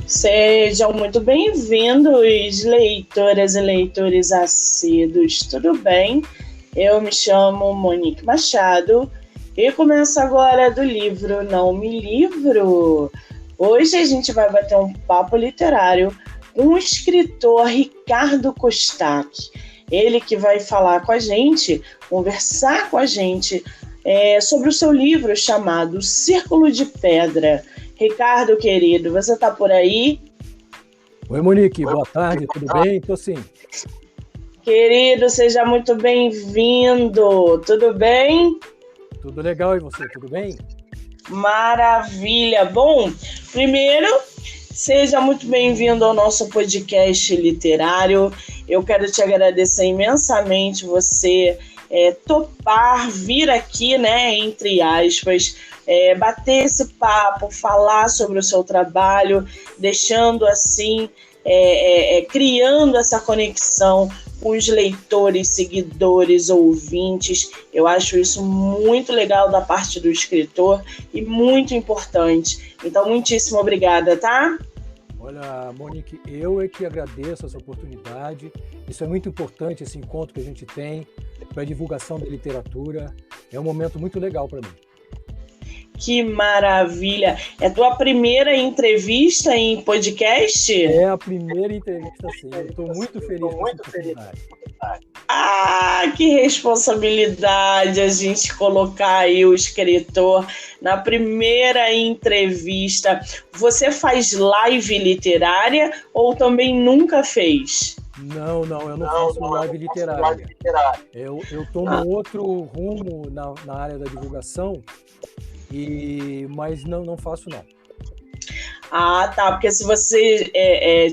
Sejam muito bem-vindos, leitoras e leitores assíduos, tudo bem? Eu me chamo Monique Machado e começo agora do livro Não Me Livro. Hoje a gente vai bater um papo literário com o escritor Ricardo Costach. Ele que vai falar com a gente, conversar com a gente sobre o seu livro chamado Círculo de Pedra. Ricardo, querido, você está por aí? Oi, Monique, boa tarde, tudo bem? Estou sim. Querido, seja muito bem-vindo, tudo bem? Tudo legal, e você, tudo bem? Maravilha! Bom, primeiro, seja muito bem-vindo ao nosso podcast literário. Eu quero te agradecer imensamente você topar, vir aqui, né, entre aspas, bater esse papo, falar sobre o seu trabalho, deixando assim, criando essa conexão com os leitores, seguidores, ouvintes. Eu acho isso muito legal da parte do escritor e muito importante. Então, muitíssimo obrigada, tá? Olha, Monique, eu é que agradeço essa oportunidade. Isso é muito importante, esse encontro que a gente tem para a divulgação da literatura. É um momento muito legal para mim. Que maravilha! É tua primeira entrevista em podcast? É a primeira entrevista, sim. Eu estou muito feliz com essa oportunidade. Ah, que responsabilidade a gente colocar aí o escritor na primeira entrevista. Você faz live literária ou também nunca fez? Não, eu não faço live literária. Eu tomo outro rumo na área da divulgação, mas não faço, não. Ah, tá, porque se você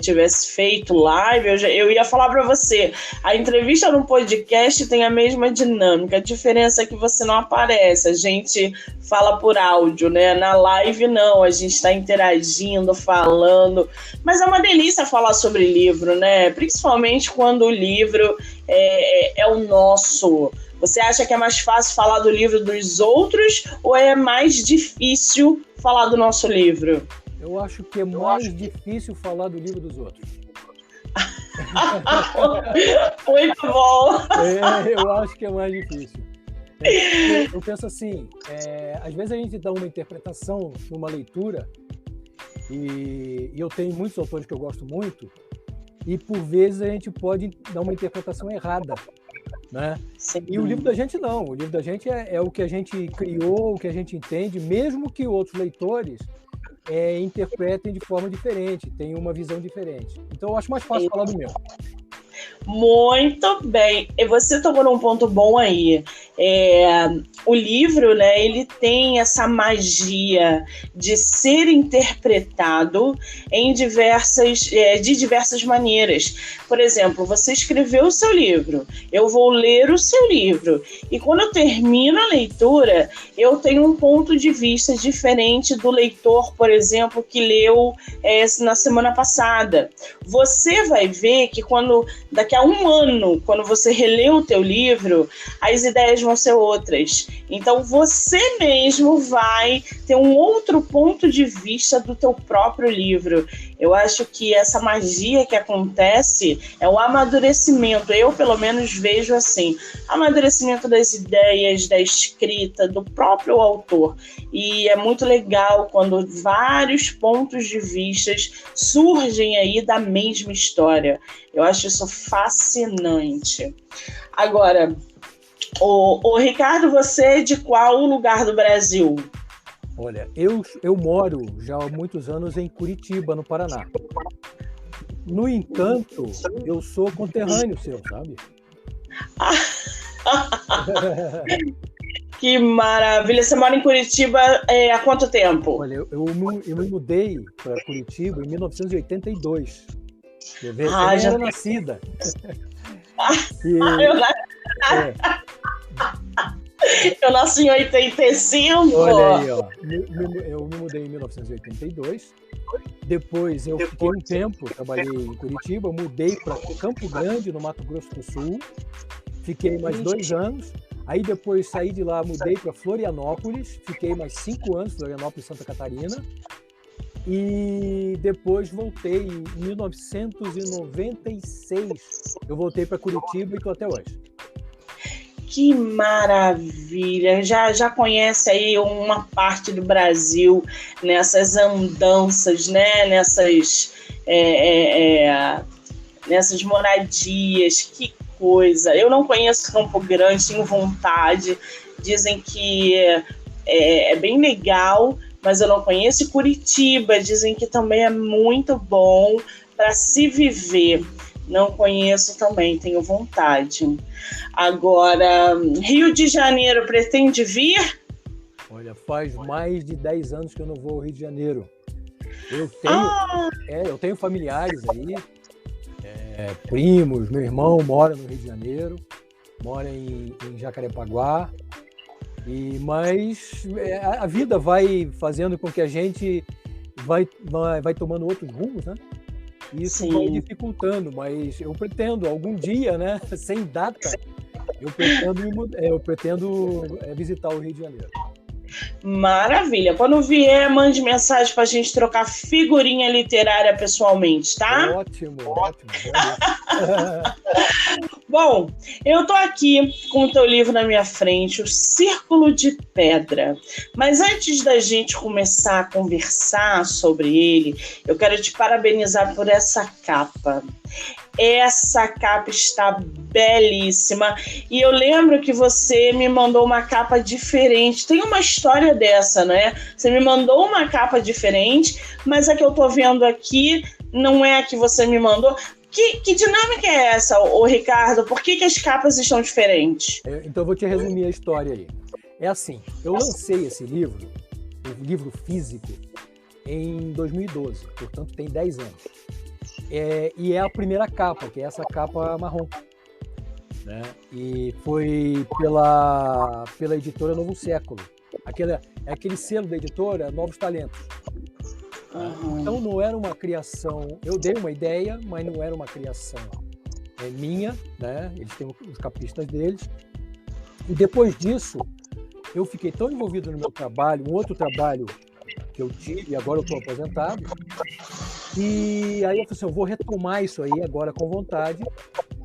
tivesse feito live, eu ia falar para você, a entrevista no podcast tem a mesma dinâmica, a diferença é que você não aparece, a gente fala por áudio, né? Na live não, a gente está interagindo, falando, mas é uma delícia falar sobre livro, né? Principalmente quando o livro é o nosso. Você acha que é mais fácil falar do livro dos outros ou é mais difícil falar do nosso livro? Eu acho que é mais difícil falar do livro dos outros. Muito bom! Eu acho que é mais difícil. Eu penso assim, às vezes a gente dá uma interpretação numa leitura, e eu tenho muitos autores que eu gosto muito, e por vezes a gente pode dar uma interpretação errada, né? E o livro da gente não. O livro da gente é o que a gente criou, o que a gente entende, mesmo que outros leitores interpretem de forma diferente, tem uma visão diferente. Então eu acho mais fácil falar do meu. Muito bem. E você tocou num ponto bom aí. O livro, né, ele tem essa magia de ser interpretado de diversas maneiras. Por exemplo, você escreveu o seu livro, eu vou ler o seu livro, e quando eu termino a leitura, eu tenho um ponto de vista diferente do leitor, por exemplo, que leu na semana passada. Você vai ver que daqui a um ano, quando você relê o teu livro, as ideias vão ser outras. Então, você mesmo vai ter um outro ponto de vista do teu próprio livro. Eu acho que essa magia que acontece é o amadurecimento. Eu, pelo menos, vejo assim. Amadurecimento das ideias, da escrita, do próprio autor. E é muito legal quando vários pontos de vista surgem aí da mesma história. Eu acho isso fascinante. Agora, o Ricardo, você é de qual lugar do Brasil? Olha, eu moro já há muitos anos em Curitiba, no Paraná. No entanto, eu sou conterrâneo seu, sabe? Que maravilha! Você mora em Curitiba há quanto tempo? Olha, eu me mudei para Curitiba em 1982. Você vê, já era nascida. Eu nasci em 85. Olha aí, ó. Eu me mudei em 1982. Depois eu fiquei um tempo, trabalhei em Curitiba, mudei para Campo Grande, no Mato Grosso do Sul. Fiquei mais 2 anos. Aí depois saí de lá, mudei para Florianópolis. Fiquei mais 5 anos, Florianópolis, Santa Catarina. E depois voltei em 1996. Eu voltei para Curitiba e estou até hoje. Que maravilha! Já conhece aí uma parte do Brasil nessas andanças, né? Nessas moradias. Que coisa! Eu não conheço Campo Grande, tenho vontade. Dizem que é bem legal, mas eu não conheço. Curitiba, dizem que também é muito bom para se viver. Não conheço também, tenho vontade. Agora, Rio de Janeiro, pretende vir? Olha, faz mais de 10 anos que eu não vou ao Rio de Janeiro. Eu tenho familiares aí, primos, meu irmão mora no Rio de Janeiro, mora em Jacarepaguá, mas a vida vai fazendo com que a gente vai tomando outros rumos, né? Isso vai dificultando, mas eu pretendo algum dia, né, sem data, eu pretendo visitar o Rio de Janeiro. Maravilha. Quando vier, mande mensagem para a gente trocar figurinha literária pessoalmente, tá? Ótimo. Bom, eu tô aqui com o teu livro na minha frente, O Círculo de Pedra. Mas antes da gente começar a conversar sobre ele, eu quero te parabenizar por essa capa. Essa capa está belíssima. E eu lembro que você me mandou uma capa diferente. Tem uma história dessa, né? Você me mandou uma capa diferente, mas a que eu tô vendo aqui não é a que você me mandou. Que dinâmica é essa, ô Ricardo? Por que as capas estão diferentes? Então eu vou te resumir a história aí. É assim, eu lancei esse livro, o livro físico, em 2012, portanto tem 10 anos. E é a primeira capa, que é essa capa marrom, né? E foi pela editora Novo Século. Aquele selo da editora Novos Talentos. Uhum. Então não era uma criação, eu dei uma ideia, mas não era uma criação minha, né? Eles têm os capistas deles. E depois disso, eu fiquei tão envolvido no meu trabalho, um outro trabalho que eu tive, e agora eu estou aposentado. E aí eu falei assim, eu vou retomar isso aí agora com vontade.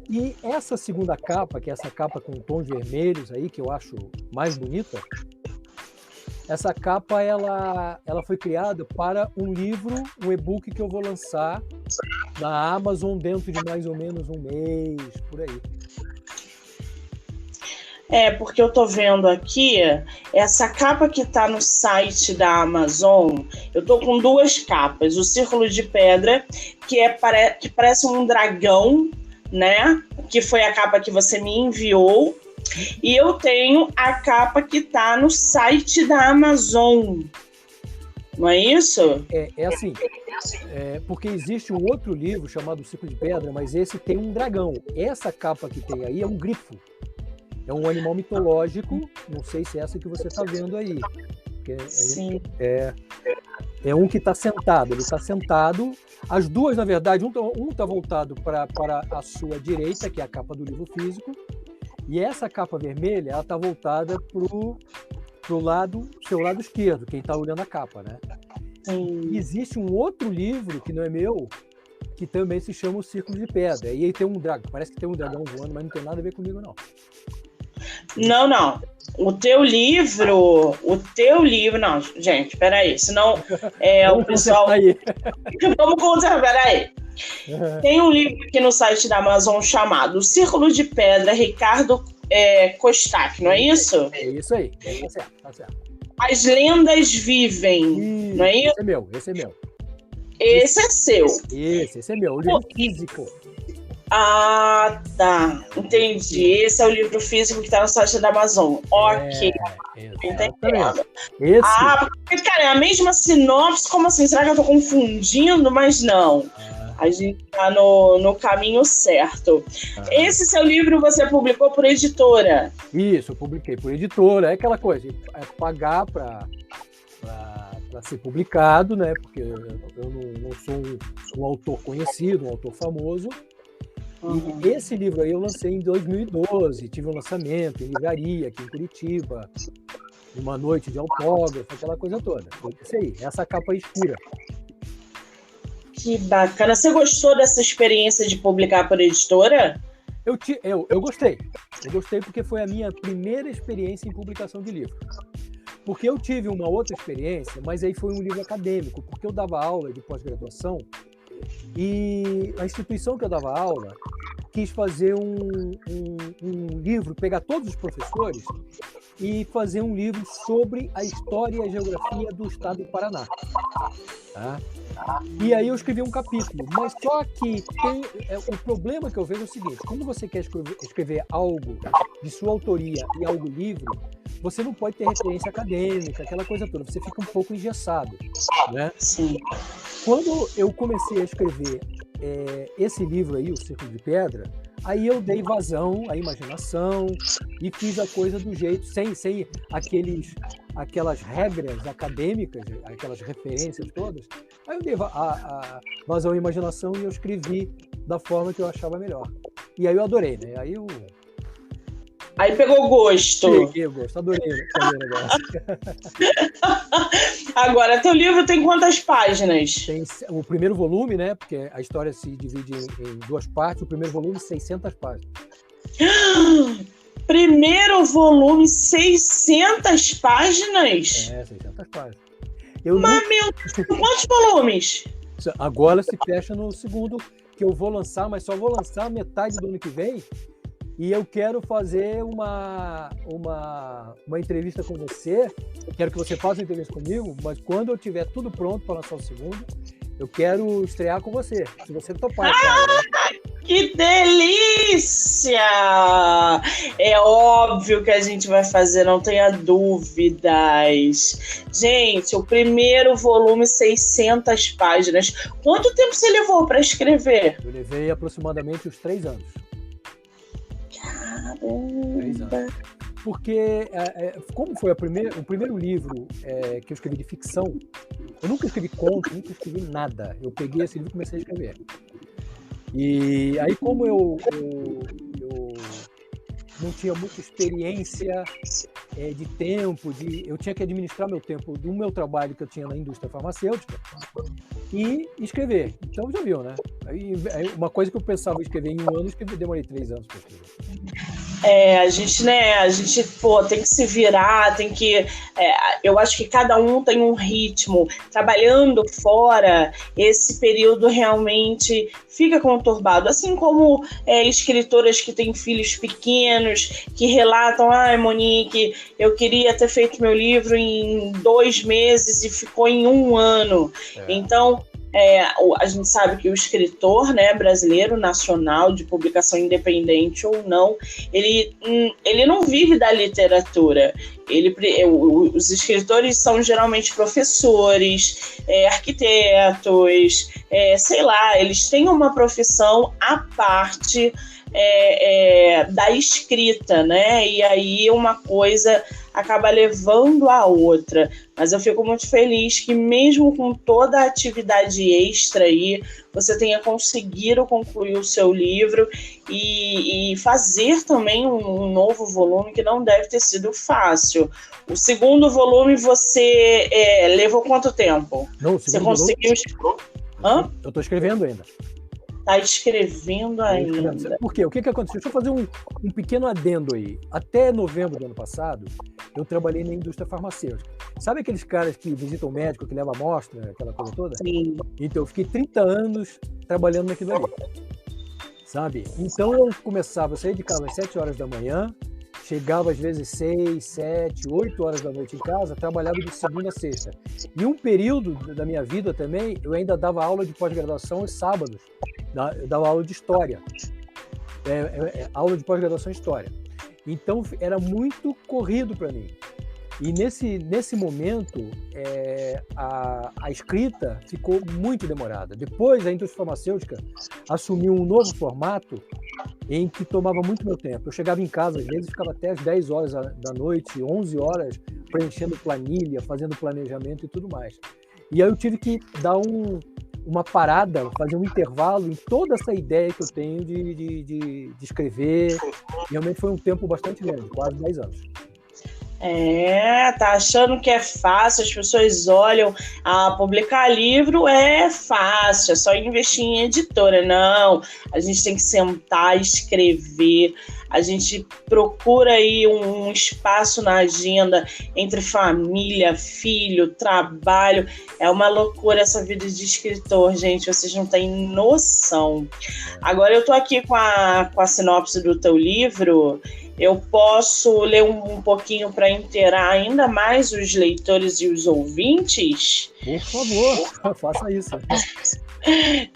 E essa segunda capa, que é essa capa com tons vermelhos aí, que eu acho mais bonita, essa capa ela foi criada para um livro, um e-book que eu vou lançar na Amazon dentro de mais ou menos um mês, por aí. Porque eu tô vendo aqui, essa capa que tá no site da Amazon, eu tô com duas capas. O Círculo de Pedra, que parece um dragão, né? Que foi a capa que você me enviou. E eu tenho a capa que tá no site da Amazon. Não é isso? É assim, porque existe um outro livro chamado Círculo de Pedra, mas esse tem um dragão. Essa capa que tem aí é um grifo. É um animal mitológico, não sei se é essa que você está vendo aí. Sim. É um que está sentado, ele está sentado. As duas, na verdade, um está voltado para a sua direita, que é a capa do livro físico, e essa capa vermelha, ela está voltada para o seu lado esquerdo, quem está olhando a capa, né? Sim. E existe um outro livro, que não é meu, que também se chama O Círculo de Pedra. E aí tem um dragão, parece que tem um dragão voando, mas não tem nada a ver comigo, não. Não. O teu livro, não, gente, peraí, senão o pessoal... Vamos conservar, peraí. Tem um livro aqui no site da Amazon chamado O Círculo de Pedra, Ricardo Kostak, não é isso? É isso aí, tá certo. As lendas vivem, não é isso? Esse é meu. Esse é seu. Esse é meu, o livro físico. Ah, tá. Entendi. Esse é o livro físico que está no site da Amazon. Ok. Entendendo. Porque, cara, é a mesma sinopse. Como assim? Será que eu tô confundindo? Mas não. A gente tá no caminho certo. Esse seu livro você publicou por editora? Isso, eu publiquei por editora. É aquela coisa, pagar para ser publicado, né? Porque eu não sou um autor conhecido, um autor famoso. E esse livro aí eu lancei em 2012, tive um lançamento em livraria aqui em Curitiba, uma noite de autógrafo, aquela coisa toda. Isso aí, essa capa escura. Que bacana. Você gostou dessa experiência de publicar por editora? Eu gostei. Eu gostei porque foi a minha primeira experiência em publicação de livro. Porque eu tive uma outra experiência, mas aí foi um livro acadêmico, porque eu dava aula de pós-graduação e a instituição que eu dava aula quis fazer um livro, pegar todos os professores e fazer um livro sobre a história e a geografia do estado do Paraná. Tá? E aí eu escrevi um capítulo, mas só que o problema que eu vejo é o seguinte: quando você quer escrever algo de sua autoria e algo livre, você não pode ter referência acadêmica, aquela coisa toda, você fica um pouco engessado, né? Sim. Quando eu comecei a escrever esse livro aí, O Círculo de Pedra, aí eu dei vazão à imaginação e fiz a coisa do jeito, sem aquelas regras acadêmicas, aquelas referências todas. Aí eu dei vazão à imaginação e eu escrevi da forma que eu achava melhor. E aí eu adorei, né? Aí pegou gosto. Peguei o gosto, adorei o negócio. Agora, teu livro tem quantas páginas? Tem o primeiro volume, né? Porque a história se divide em duas partes. O primeiro volume, 600 páginas. Primeiro volume, 600 páginas? 600 páginas. Mas, meu Deus, quantos volumes? Agora se fecha no segundo, que eu vou lançar, mas só vou lançar metade do ano que vem. E eu quero fazer uma entrevista com você. Quero que você faça uma entrevista comigo, mas quando eu tiver tudo pronto para lançar o segundo, eu quero estrear com você. Se você topar, claro, né? Que delícia! É óbvio que a gente vai fazer, não tenha dúvidas. Gente, o primeiro volume, 600 páginas. Quanto tempo você levou para escrever? Eu levei aproximadamente uns 3 anos. Caramba! Porque, como foi o primeiro livro que eu escrevi de ficção, eu nunca escrevi conto, nunca escrevi nada. Eu peguei esse livro e comecei a escrever. E aí, como eu não tinha muita experiência de tempo, eu tinha que administrar meu tempo do meu trabalho que eu tinha na indústria farmacêutica e escrever. Então, já viu, né? Aí, uma coisa que eu pensava em escrever em 1 ano, eu demorei 3 anos para escrever. A gente tem que se virar, tem que... eu acho que cada um tem um ritmo. Trabalhando fora, esse período realmente fica conturbado. Assim como escritoras que têm filhos pequenos, que relatam, Monique, eu queria ter feito meu livro em 2 meses e ficou em 1 ano. Então, a gente sabe que o escritor, né, brasileiro, nacional, de publicação independente ou não, ele não vive da literatura. Os escritores são geralmente professores, arquitetos, sei lá, eles têm uma profissão à parte da escrita, né? E aí uma coisa acaba levando a outra. Mas eu fico muito feliz que mesmo com toda a atividade extra aí, você tenha conseguido concluir o seu livro e fazer também um novo volume, que não deve ter sido fácil. O segundo volume você levou quanto tempo? Não, você conseguiu... Eu estou escrevendo ainda. Está escrevendo ainda. Por quê? O que aconteceu? Deixa eu fazer um pequeno adendo aí. Até novembro do ano passado, eu trabalhei na indústria farmacêutica. Sabe aqueles caras que visitam o médico, que levam amostra, aquela coisa toda? Sim. Então, eu fiquei 30 anos trabalhando naquilo ali. Sabe? Então, eu saía de casa às 7 horas da manhã, chegava às vezes 6, 7, 8 horas da noite em casa, trabalhava de segunda a sexta. E um período da minha vida também, eu ainda dava aula de pós-graduação aos sábados. Eu dava aula de história. Aula de pós-graduação em história. Então, era muito corrido para mim. E nesse momento, a escrita ficou muito demorada. Depois, a indústria farmacêutica assumiu um novo formato em que tomava muito meu tempo. Eu chegava em casa, às vezes, ficava até às 10 horas da noite, 11 horas, preenchendo planilha, fazendo planejamento e tudo mais. E aí eu tive que dar uma parada, fazer um intervalo em toda essa ideia que eu tenho de escrever. Realmente foi um tempo bastante grande, quase 10 anos. Tá achando que é fácil, as pessoas olham, publicar livro é fácil, é só investir em editora. Não, a gente tem que sentar, escrever, a gente procura aí um espaço na agenda entre família, filho, trabalho. É uma loucura essa vida de escritor, gente, vocês não têm noção. Agora eu tô aqui com a sinopse do teu livro. Eu posso ler um pouquinho para inteirar ainda mais os leitores e os ouvintes? Por favor, faça isso.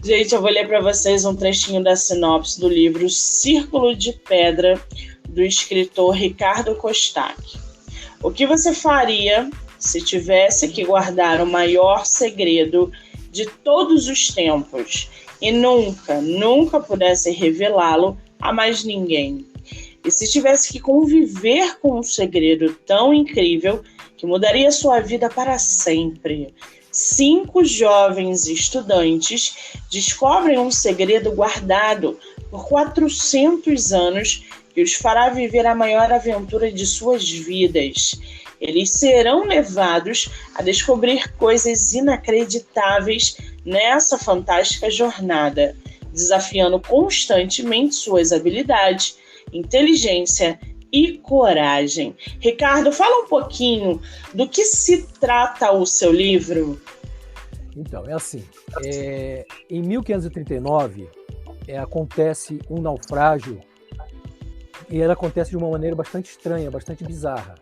Gente, eu vou ler para vocês um trechinho da sinopse do livro Círculo de Pedra, do escritor Ricardo Kostak. O que você faria se tivesse que guardar o maior segredo de todos os tempos e nunca pudesse revelá-lo a mais ninguém? E se tivesse que conviver com um segredo tão incrível que mudaria sua vida para sempre? 5 jovens estudantes descobrem um segredo guardado por 400 anos que os fará viver a maior aventura de suas vidas. Eles serão levados a descobrir coisas inacreditáveis nessa fantástica jornada, desafiando constantemente suas habilidades, inteligência e coragem. Ricardo, fala um pouquinho do que se trata o seu livro. Então, é assim, em 1539 acontece um naufrágio e ele acontece de uma maneira bastante estranha, bastante bizarra.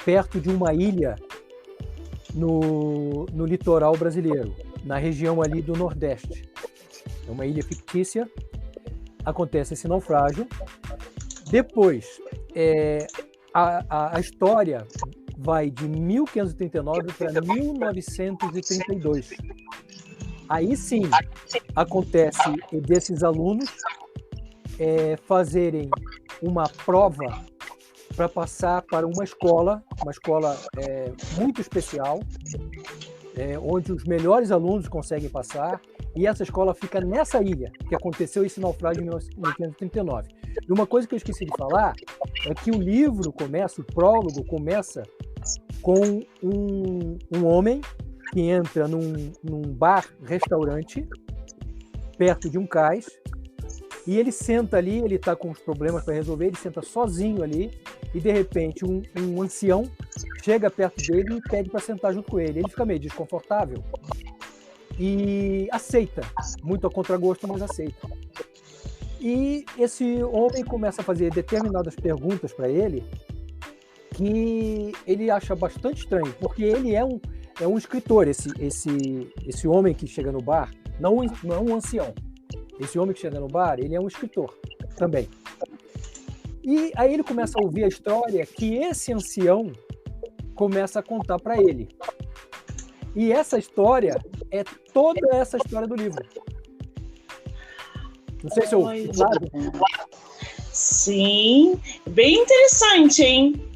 Perto de uma ilha no litoral brasileiro, na região ali do Nordeste. É uma ilha fictícia. Acontece esse naufrágio. Depois, a história vai de 1539 para 1932. Aí sim, acontece desses alunos fazerem uma prova para passar para uma escola muito especial, onde os melhores alunos conseguem passar. E essa escola fica nessa ilha que aconteceu esse naufrágio em 1539. E uma coisa que eu esqueci de falar é que o livro começa, o prólogo começa com um homem que entra num bar-restaurante perto de um cais e ele senta ali, ele está com os problemas para resolver, ele senta sozinho ali e de repente um ancião chega perto dele e pede para sentar junto com ele. Ele fica meio desconfortável e aceita, muito a contragosto, mas aceita. E esse homem começa a fazer determinadas perguntas para ele que ele acha bastante estranho, porque ele é um escritor, esse homem que chega no bar, não é um ancião. Esse homem que chega no bar, ele é um escritor também. E aí ele começa a ouvir a história que esse ancião começa a contar para ele. E essa história é toda essa história do livro. Não sei se eu... Claro. Sim, bem interessante, hein?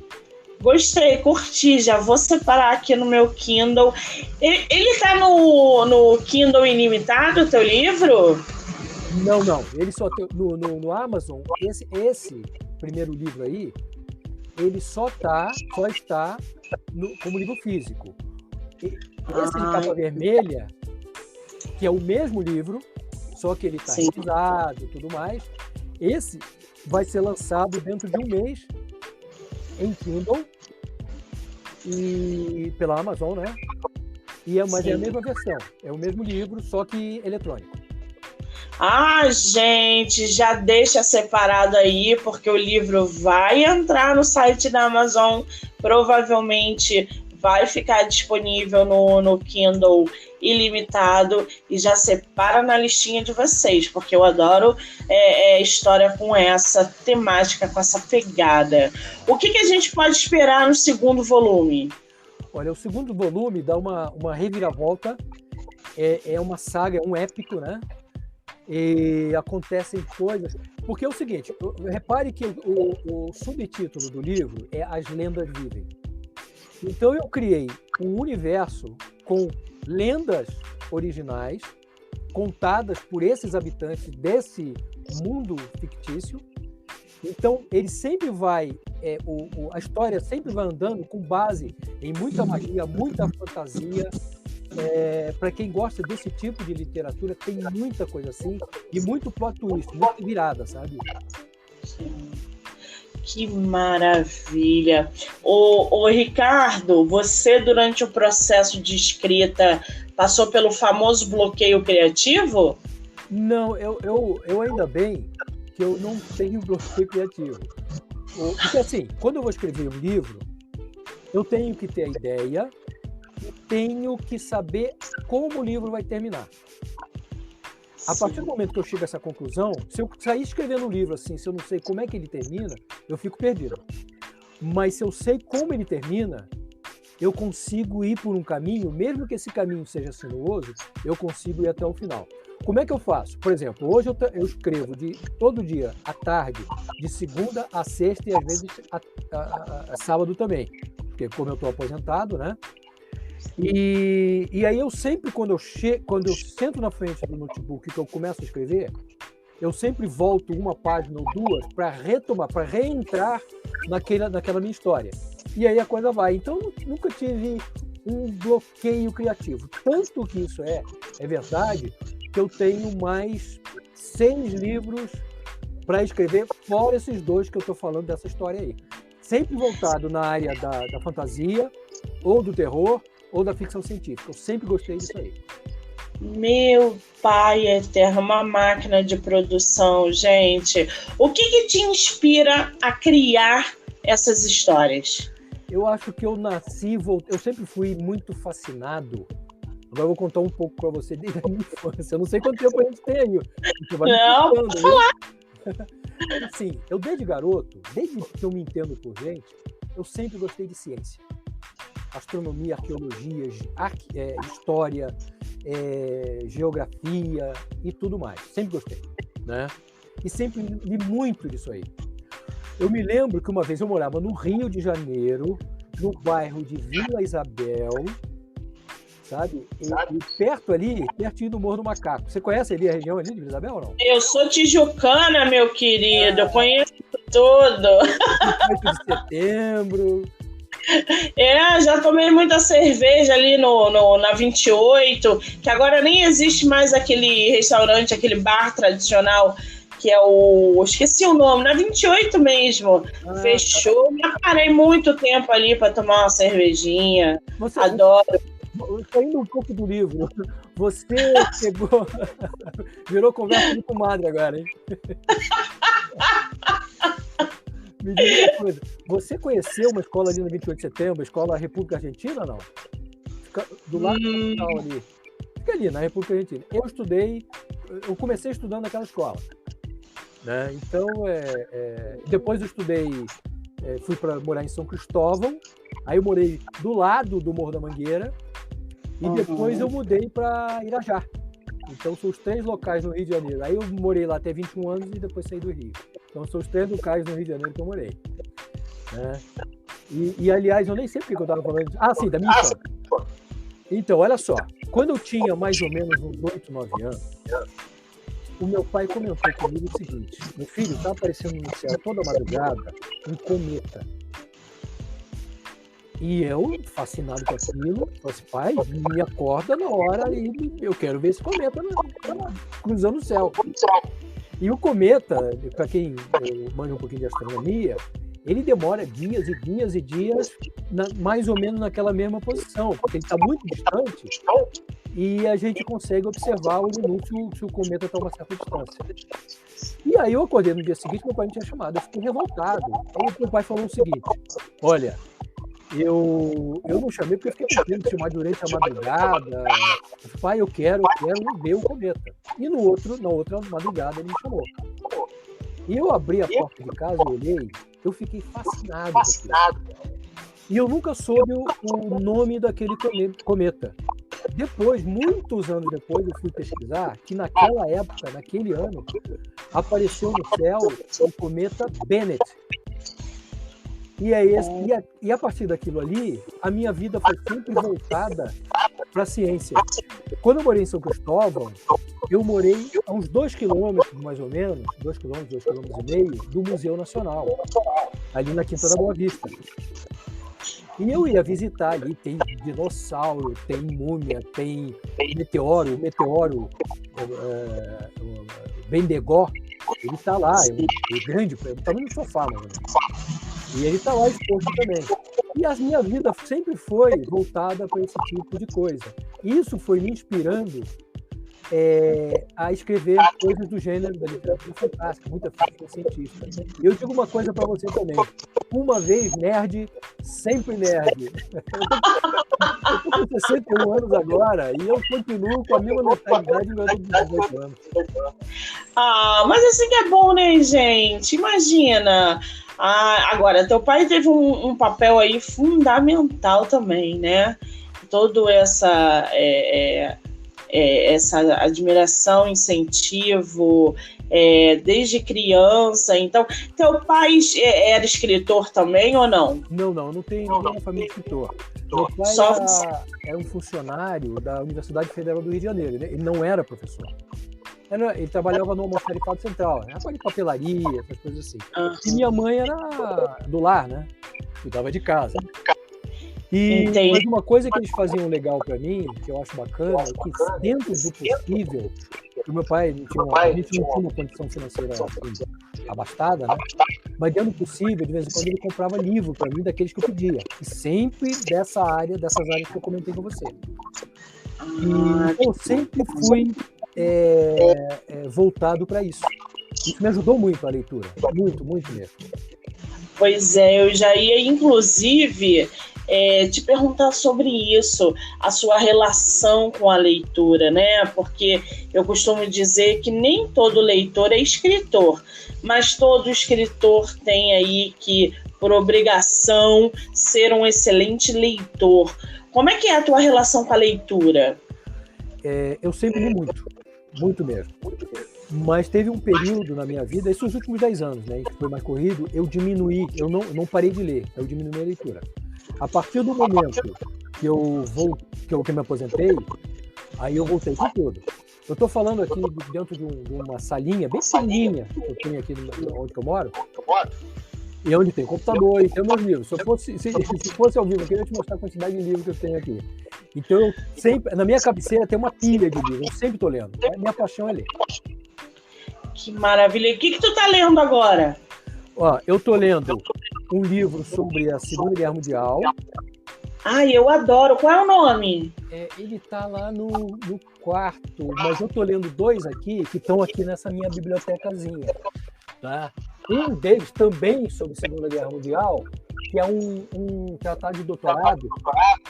Gostei, curti, já vou separar aqui no meu Kindle. Ele tá no Kindle ilimitado, o teu livro? Não. Ele só tem no Amazon, esse primeiro livro aí, ele só está como livro físico. Esse de capa vermelha, que é o mesmo livro, só que ele está revisado e tudo mais, esse vai ser lançado dentro de um mês em Kindle e pela Amazon, né? Mas é a mesma versão, é o mesmo livro, só que eletrônico. Gente, já deixa separado aí, porque o livro vai entrar no site da Amazon, provavelmente vai ficar disponível no Kindle ilimitado, e já separa na listinha de vocês, porque eu adoro história com essa temática, com essa pegada. O que a gente pode esperar no segundo volume? Olha, o segundo volume dá uma reviravolta, é uma saga, é um épico, né? E acontecem coisas... Porque é o seguinte, repare que o subtítulo do livro é As Lendas Vivem. Então eu criei um universo com lendas originais contadas por esses habitantes desse mundo fictício Então, ele sempre vai, a história sempre vai andando com base em muita magia, muita fantasia. Para quem gosta desse tipo de literatura, tem muita coisa assim, e muito plot twist, muita virada, sabe? Que maravilha! Ô, Ricardo, você durante o processo de escrita passou pelo famoso bloqueio criativo? Não, eu ainda bem que eu não tenho bloqueio criativo. Porque assim, quando eu vou escrever um livro, eu tenho que ter a ideia e tenho que saber como o livro vai terminar. A partir do momento que eu chego a essa conclusão, se eu sair escrevendo um livro assim, se eu não sei como é que ele termina, eu fico perdido. Mas se eu sei como ele termina, eu consigo ir por um caminho, mesmo que esse caminho seja sinuoso, eu consigo ir até o final. Como é que eu faço? Por exemplo, hoje eu escrevo todo dia, à tarde, de segunda a sexta e às vezes a sábado também, porque como eu estou aposentado, né? E aí eu sempre, quando eu sento na frente do notebook que eu começo a escrever, eu sempre volto uma página ou duas para retomar, para reentrar naquela minha história. E aí a coisa vai. Então nunca tive um bloqueio criativo. Tanto que isso é verdade, que eu tenho mais 6 livros para escrever, fora esses 2 que eu estou falando dessa história aí. Sempre voltado na área da fantasia, ou do terror, ou da ficção científica. Eu sempre gostei disso aí. Meu pai eterno, uma máquina de produção, gente. O que te inspira a criar essas histórias? Eu acho que eu eu sempre fui muito fascinado. Agora eu vou contar um pouco para você desde a minha infância. Eu não sei quanto tempo a gente tem aí. Não, pode falar. Assim, eu desde garoto, desde que eu me entendo por gente, eu sempre gostei de ciência. Astronomia, arqueologia, história, geografia e tudo mais. Sempre gostei, né? E sempre li muito disso aí. Eu me lembro que uma vez eu morava no Rio de Janeiro, no bairro de Vila Isabel, sabe? E pertinho do Morro do Macaco. Você conhece ali a região ali de Vila Isabel ou não? Eu sou tijucana, meu querido. Eu conheço tudo. 8 de setembro. Já tomei muita cerveja ali na 28, que agora nem existe mais aquele restaurante, aquele bar tradicional, que é esqueci o nome, na 28 mesmo. Fechou, me parei muito tempo ali para tomar uma cervejinha. Adoro. Saindo um pouco do livro, você chegou... Virou conversa de comadre agora, hein? Me diga uma coisa, você conheceu uma escola ali no 28 de setembro, a escola República Argentina ou não? Fica do lado do hospital ali. Fica ali, na República Argentina. Eu comecei estudando naquela escola, né? Então, depois eu estudei, fui para morar em São Cristóvão, aí eu morei do lado do Morro da Mangueira, e depois eu mudei para Irajá. Então, são os 3 locais no Rio de Janeiro. Aí eu morei lá até 21 anos e depois saí do Rio. Então, são os 3 locais no Rio de Janeiro que eu morei. Né? E, aliás, eu nem sei porque eu estava falando disso. Sim, da minha história. Então, olha só. Quando eu tinha mais ou menos uns 8, 9 anos, o meu pai comentou comigo o seguinte: meu filho, está aparecendo no céu toda madrugada um cometa. E eu, fascinado com aquilo, falei assim: pai, me acorda na hora e eu quero ver esse cometa cruzando o céu. E o cometa, para quem manja um pouquinho de astronomia, ele demora dias e dias e dias, mais ou menos naquela mesma posição, porque ele está muito distante e a gente consegue observar o minuto se o cometa está a uma certa distância. E aí eu acordei no dia seguinte, meu pai me tinha chamado, eu fiquei revoltado. Aí meu pai falou o seguinte: olha, eu não chamei porque eu fiquei com medo de chamar durante a madrugada. Pai, eu quero ver o cometa. E na outra madrugada ele me chamou. E eu abri a porta de casa e olhei, eu fiquei fascinado. E eu nunca soube o nome daquele cometa. Depois, muitos anos depois, eu fui pesquisar que naquela época, naquele ano, apareceu no céu o cometa Bennet. E a partir daquilo ali, a minha vida foi sempre voltada para a ciência. Quando eu morei em São Cristóvão, eu morei a uns 2 quilômetros, mais ou menos, 2 quilômetros, 2 quilômetros e meio, do Museu Nacional, ali na Quinta da Boa Vista. E eu ia visitar ali, tem dinossauro, tem múmia, tem meteoro Bendegó, ele está lá, é grande, é do tamanho do sofá, mais ou menos. E ele está lá exposto também. E a minha vida sempre foi voltada para esse tipo de coisa. Isso foi me inspirando a escrever coisas do gênero da literatura fantástica, muita ficção científica. E eu digo uma coisa para você também. Uma vez nerd, sempre nerd. Eu estou com 61 anos agora e eu continuo com a mesma mentalidade do meu 18 anos. Mas assim que é bom, né, gente? Imagina. Agora, teu pai teve um papel aí fundamental também, né? Todo essa admiração, incentivo, desde criança. Então, teu pai era escritor também ou não? Não tenho uma família de escritor. Meu pai era um funcionário da Universidade Federal do Rio de Janeiro. Ele não era professor. Ele trabalhava no almoxarifado central, né? De papelaria, essas coisas assim. E minha mãe era do lar, né? Cuidava de casa. Mas uma coisa que eles faziam legal para mim, que eu acho bacana, é que dentro do possível, o meu pai a gente não tinha uma condição financeira assim, abastada, né? Mas dentro do possível, de vez em quando ele comprava livro para mim daqueles que eu pedia. E sempre dessas áreas que eu comentei com você. E eu sempre fui voltado para isso. Isso me ajudou muito a leitura. Muito, muito mesmo. Pois é, eu já ia, inclusive, te perguntar sobre isso, a sua relação com a leitura, né? Porque eu costumo dizer que nem todo leitor é escritor, mas todo escritor tem aí que, por obrigação, ser um excelente leitor. Como é que é a tua relação com a leitura? Eu sempre li muito mesmo. Mas teve um período na minha vida, esses últimos 10 anos, né, que foi mais corrido, eu diminuí, eu não parei de ler, eu diminui a leitura. A partir do momento que eu me aposentei, aí eu voltei com tudo. Eu estou falando aqui dentro de uma salinha bem pequenininha que eu tenho aqui onde eu moro, e onde tem computador e tem meus livros. Se fosse ao vivo, eu queria te mostrar a quantidade de livros que eu tenho aqui. Então, eu sempre, na minha cabeceira tem uma pilha de livros, eu sempre estou lendo. Minha paixão é ler. Que maravilha! O que tu tá lendo agora? Eu tô lendo um livro sobre a Segunda Guerra Mundial. Eu adoro! Qual é o nome? Ele tá lá no quarto, mas eu tô lendo 2 aqui, que estão aqui nessa minha bibliotecazinha. Tá? Um deles também sobre a Segunda Guerra Mundial, que é um tratado de doutorado,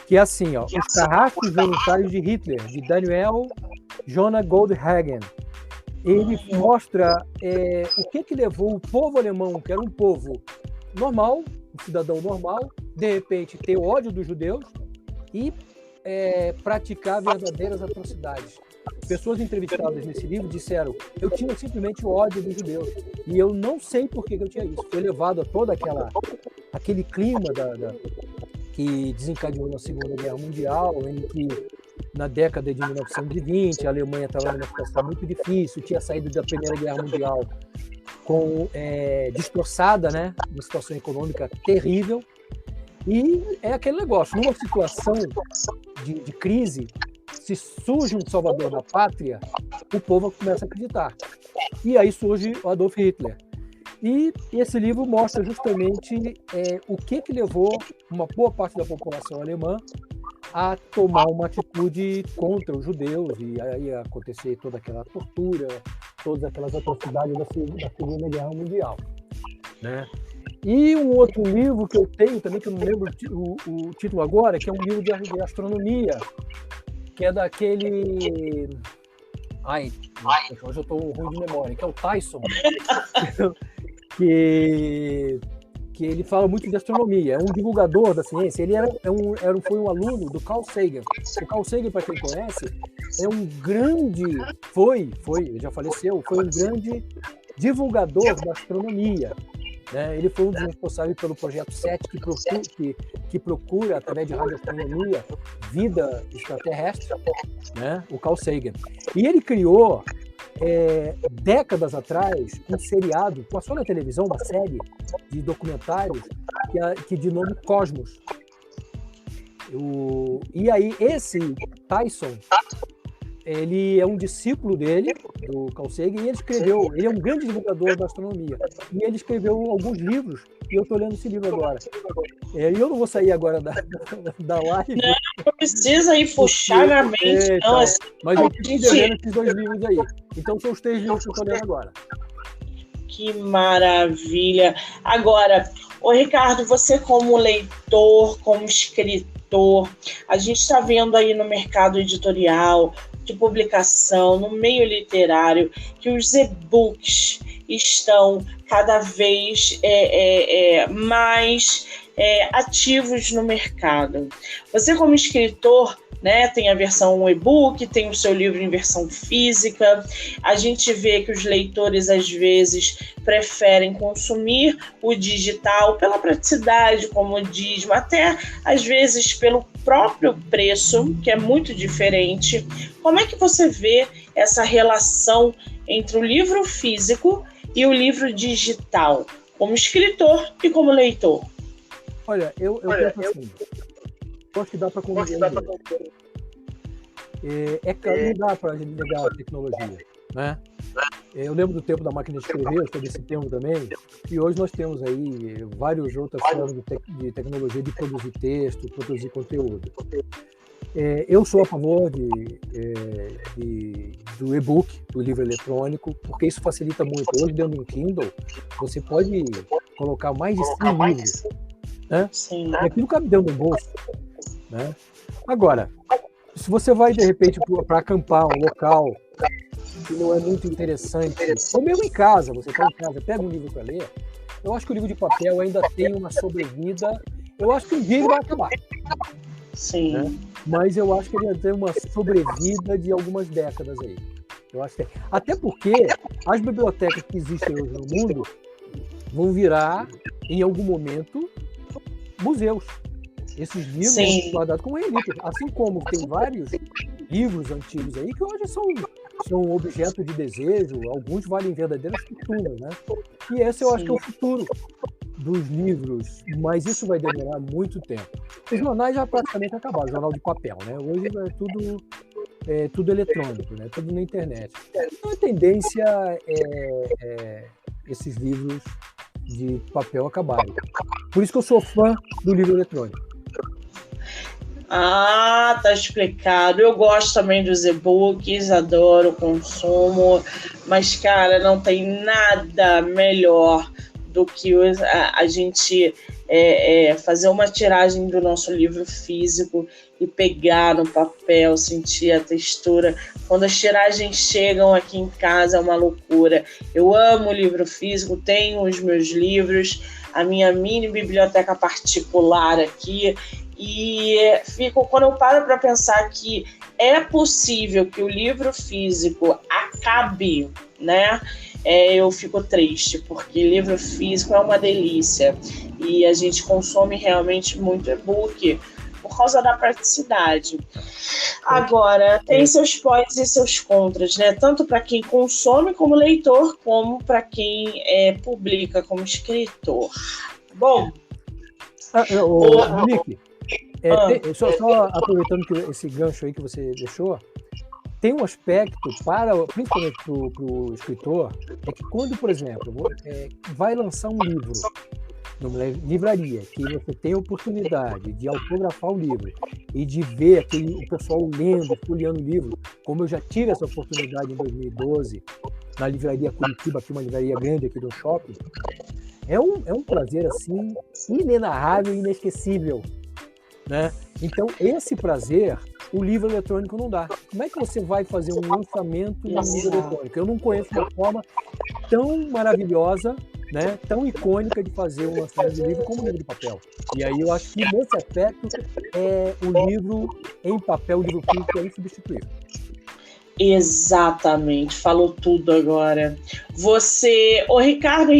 que é assim, Os Carrascos Voluntários de Hitler, de Daniel Jonah Goldhagen. Ele mostra o que levou o povo alemão, que era um povo normal, um cidadão normal, de repente ter ódio dos judeus e praticar verdadeiras atrocidades. Pessoas entrevistadas nesse livro disseram: eu tinha simplesmente ódio dos judeus e eu não sei por que eu tinha isso. Foi levado a todo aquele clima que desencadeou na Segunda Guerra Mundial, em que na década de 1920 a Alemanha estava numa situação muito difícil, tinha saído da Primeira Guerra Mundial destroçada, né? Uma situação econômica terrível. E é aquele negócio, numa situação de crise, se surge um salvador da pátria, o povo começa a acreditar. E aí surge o Adolf Hitler. E esse livro mostra justamente o que levou uma boa parte da população alemã a tomar uma atitude contra os judeus, e aí acontecer toda aquela tortura, todas aquelas atrocidades da Segunda Guerra Mundial, né? E um outro livro que eu tenho também, que eu não lembro o título agora, que é um livro de astronomia, que é daquele... hoje eu estou ruim de memória, que é o Tyson, que ele fala muito de astronomia, é um divulgador da ciência. Ele foi um aluno do Carl Sagan. O Carl Sagan, para quem conhece, é um grande... ele já faleceu, foi um grande divulgador da astronomia. né? Ele foi um dos responsáveis pelo Projeto 7, que procura, através de radioastronomia, vida extraterrestre, né? O Carl Sagan. E ele criou, décadas atrás, um seriado, passou na televisão, uma série de documentários, que de nome Cosmos. E aí, esse Tyson, ele é um discípulo dele, do Carl Sagan, e ele é um grande divulgador da astronomia. E ele escreveu alguns livros, e eu estou lendo esse livro agora. E eu não vou sair agora da live. Não precisa ir puxar na mente, não. Mas eu estou lendo esses 2 livros aí. Então são os 3 livros que eu estou lendo agora. Que maravilha! Agora, Ricardo, você como leitor, como escritor, a gente está vendo aí no mercado editorial, de publicação, no meio literário, que os e-books estão cada vez mais ativos no mercado. Você como escritor, né, tem a versão e-book, tem o seu livro em versão física. A gente vê que os leitores, às vezes, preferem consumir o digital pela praticidade, comodismo, até, às vezes, pelo próprio preço, que é muito diferente. Como é que você vê essa relação entre o livro físico e o livro digital, como escritor e como leitor? Olha, eu penso assim, acho que dá para conviver. Não dá para negar a tecnologia, né? Eu lembro do tempo da máquina de escrever, sobre esse termo também, e hoje nós temos aí várias outras formas de tecnologia de produzir texto, produzir conteúdo. Eu sou a favor do e-book, do livro eletrônico, porque isso facilita muito. Hoje, dentro de um Kindle, você pode colocar mais de 100 livros, né? Sim. E aquilo cabe dentro do bolso, né? Agora, se você vai, de repente, para acampar um local que não é muito interessante, ou mesmo em casa, você está em casa, pega um livro para ler, eu acho que o livro de papel ainda tem uma sobrevida. Eu acho que um dia ele vai acabar. Sim. Né? Mas eu acho que ele tem uma sobrevida de algumas décadas aí. Eu acho que até porque as bibliotecas que existem hoje no mundo vão virar, em algum momento, museus. Esses livros são guardados como relíquias. Assim como tem vários livros antigos aí que hoje são objeto de desejo, alguns valem verdadeiras fortunas, né? E esse eu acho que é o futuro dos livros, mas isso vai demorar muito tempo. Os jornais já praticamente acabaram, jornal de papel, né? Hoje é tudo eletrônico, né? Tudo na internet. Então a tendência é esses livros de papel acabarem. Por isso que eu sou fã do livro eletrônico. Ah, tá explicado. Eu gosto também dos e-books, adoro o consumo, mas, cara, não tem nada melhor do que a gente fazer uma tiragem do nosso livro físico e pegar no papel, sentir a textura. Quando as tiragens chegam aqui em casa é uma loucura. Eu amo o livro físico, tenho os meus livros, a minha mini biblioteca particular aqui, e quando eu paro para pensar que é possível que o livro físico acabe, né? Eu fico triste, porque livro físico é uma delícia e a gente consome realmente muito e-book por causa da praticidade. Agora, tem seus pós e seus contras, né? Tanto para quem consome como leitor, como para quem publica como escritor. Bom, Nick, só aproveitando esse gancho aí que você deixou, tem um aspecto, principalmente para o escritor, é que quando, por exemplo, vai lançar um livro numa livraria, que você tem a oportunidade de autografar o livro e de ver o pessoal lendo, folheando o livro, como eu já tive essa oportunidade em 2012, na livraria Curitiba, aqui uma livraria grande aqui do shopping, é um prazer assim inenarrável e inesquecível, né? Então, esse prazer, o livro eletrônico não dá. Como é que você vai fazer um lançamento no livro eletrônico? Eu não conheço uma forma tão maravilhosa, né, tão icônica de fazer um lançamento de livro como o livro de papel. E aí eu acho que nesse aspecto o livro em papel, o livro físico é insubstituível. Exatamente, falou tudo agora. Ô Ricardo,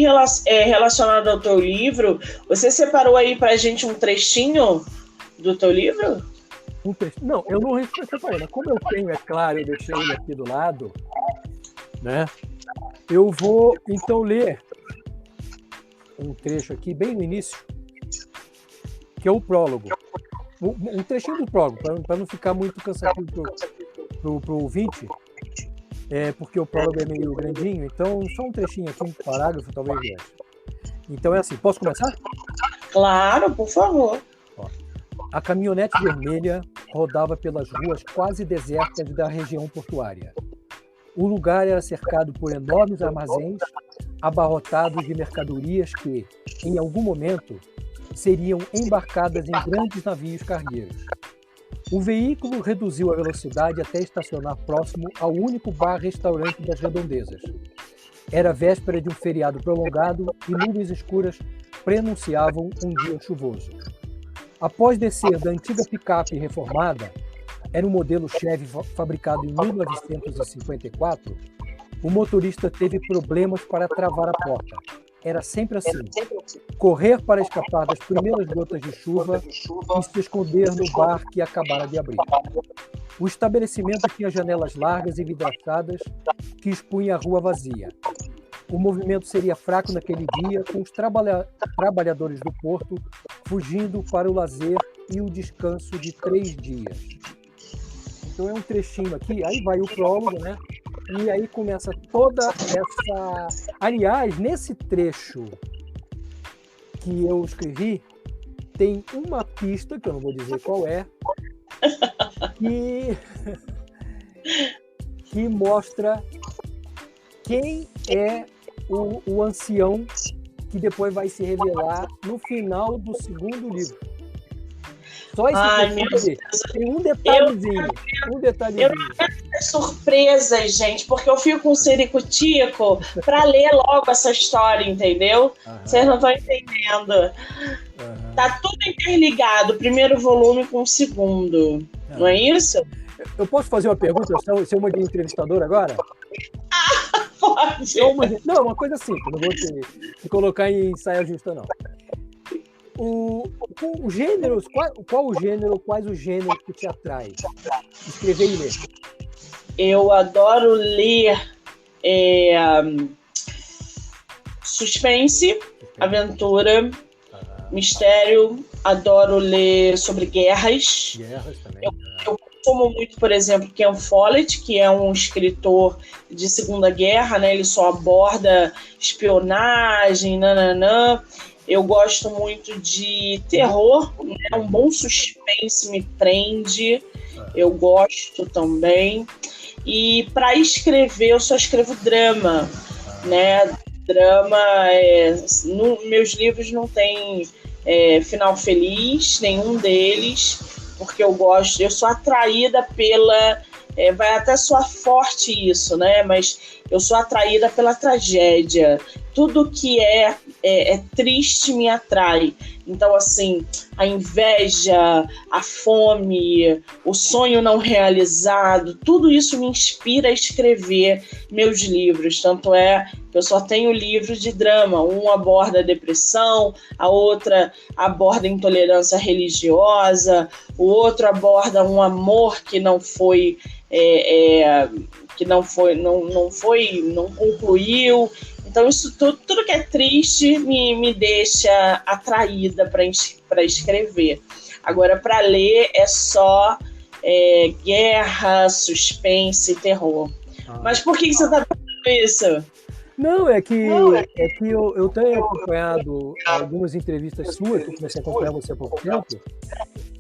relacionado ao teu livro, você separou aí pra gente um trechinho do teu livro? Não, eu não separei, mas como eu tenho, é claro, eu deixei ele aqui do lado, né? Eu vou então ler um trecho aqui, bem no início, que é o prólogo. Um trechinho do prólogo, para não ficar muito cansativo para o ouvinte, porque o prólogo é meio grandinho, então só um trechinho aqui, um parágrafo, talvez. Então é assim, posso começar? Claro, por favor. A caminhonete vermelha rodava pelas ruas quase desertas da região portuária. O lugar era cercado por enormes armazéns abarrotados de mercadorias que, em algum momento, seriam embarcadas em grandes navios cargueiros. O veículo reduziu a velocidade até estacionar próximo ao único bar-restaurante das redondezas. Era véspera de um feriado prolongado e nuvens escuras prenunciavam um dia chuvoso. Após descer da antiga picape reformada, era um modelo Chevy fabricado em 1954, o motorista teve problemas para travar a porta. Era sempre assim: correr para escapar das primeiras gotas de chuva e se esconder no bar que acabara de abrir. O estabelecimento tinha janelas largas e vidraçadas que expunham a rua vazia. O movimento seria fraco naquele dia, com os trabalhadores do porto fugindo para o lazer e o descanso de 3 dias. Então é um trechinho aqui, aí vai o prólogo, né? E aí começa toda essa... Aliás, nesse trecho que eu escrevi, tem uma pista, que eu não vou dizer qual é, que mostra quem é o ancião que depois vai se revelar no final do segundo livro. Só esse tem um detalhezinho. Eu não quero ter surpresas, gente, porque eu fico com o Ciricutico para ler logo essa história, entendeu? Vocês não estão entendendo. Tá tudo interligado, o primeiro volume com o segundo. Não é isso? Eu posso fazer uma pergunta? Ser uma de entrevistador agora? Pode. Não, uma coisa simples, não vou te colocar em saia justa, não. O gênero, quais os gêneros que te atrai? Escrever e ler. Eu adoro ler suspense, aventura, mistério. Adoro ler sobre guerras. Guerras também. Eu consumo muito, por exemplo, Ken Follett, que é um escritor de Segunda Guerra, né? Ele só aborda espionagem, nananã. Eu gosto muito de terror, né? Um bom suspense me prende. Eu gosto também. E para escrever, eu só escrevo drama, né? Drama, meus livros não têm final feliz, nenhum deles, porque eu sou atraída pela... vai até soar forte isso, né? Mas eu sou atraída pela tragédia. Tudo que é triste me atrai. Então, assim, a inveja, a fome, o sonho não realizado, tudo isso me inspira a escrever meus livros. Tanto é que eu só tenho livros de drama. Um aborda a depressão, a outra aborda a intolerância religiosa, o outro aborda um amor que não foi... não concluiu. Então, isso tudo que é triste me deixa atraída para escrever. Agora, para ler, é só guerra, suspense e terror. Mas por que você está fazendo isso? Não, é que eu tenho acompanhado algumas entrevistas suas, que eu comecei a acompanhar você há pouco tempo,